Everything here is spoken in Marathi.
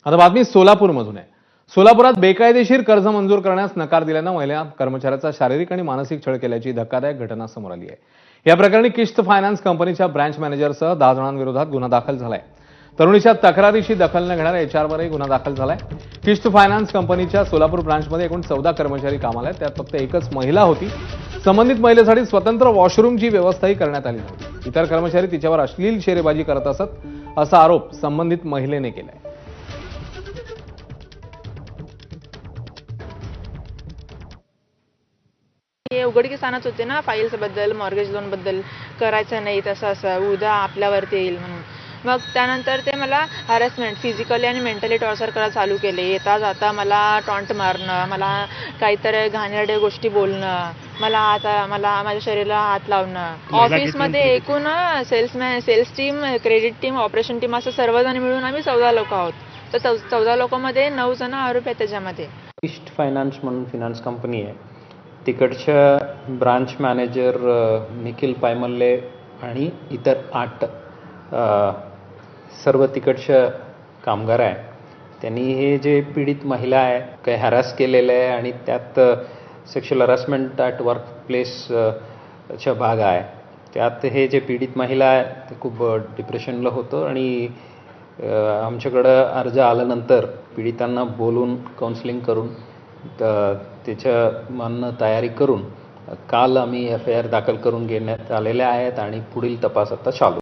आता बातमी सोलापूरमधून आहे। सोलापुरात बेकायदेशीर कर्ज मंजूर करण्यास नकार दिल्यानं महिला कर्मचाऱ्याचा शारीरिक आणि मानसिक छळ केल्याची धक्कादायक घटना समोर आली आहे। या प्रकरणी किश्त फायनान्स कंपनीच्या ब्रांच मॅनेजरसह 10 जणांविरोधात गुन्हा दाखल झालाय। तरुणीच्या तक्रारीची दखल न घेणाऱ्या एचआरवरही गुन्हा दाखल झालाय। किश्त फायनान्स कंपनीच्या सोलापूर ब्रांचमध्ये एकूण 14 कर्मचारी कामाला आहेत, त्यात फक्त एकच महिला होती। संबंधित महिलेसाठी स्वतंत्र वॉशरूमची व्यवस्थाही करण्यात आली नव्हती। इतर कर्मचारी तिच्यावर अश्लील शेरेबाजी करत असत, असा आरोप संबंधित महिलेने केलाय। हे उघडकीस आणत होते ना, फाईल्स बद्दल, मॉर्गेज लोन बद्दल करायचं नाही, तसं असं उद्या आपल्यावरती येईल म्हणून। मग त्यानंतर ते मला हॅरेसमेंट फिजिकली आणि मेंटली टॉर्चर करायला चालू केले। येता जाता मला टॉन्ट मारणं, मला काहीतरी घाणेरड्या गोष्टी बोलणं, मला माझ्या शरीराला हात लावणं। ऑफिसमध्ये एकूण sales team, credit team, operation team असं सर्वजण मिळून आम्ही 14 लोक आहोत। तर 14 लोकांमध्ये 9 जण आरोपी आहेत त्याच्यामध्ये। किश्त फायनान्स म्हणून फिनान्स कंपनी आहे, तिकडच्या ब्रांच मॅनेजर निखिल पायमल्ले आणि इतर 8 सर्व तिकडच्या कामगार आहे। त्यांनी हे जे पीडित महिला आहे काही हॅरास केलेलं आहे आणि त्यात सेक्शुअल हॅरासमेंट ॲट वर्क प्लेसचा भाग आहे। त्यात हे जे पीडित महिला आहे ते खूप डिप्रेशनला होतं आणि आमच्याकडं अर्ज आल्यानंतर पीडितांना बोलून काउन्सिलिंग करून त्याचं म्हणणं तयारी करून काल आम्ही FIR दाखल करून घेण्यात आलेल्या आहेत आणि पुढील तपास आता चालू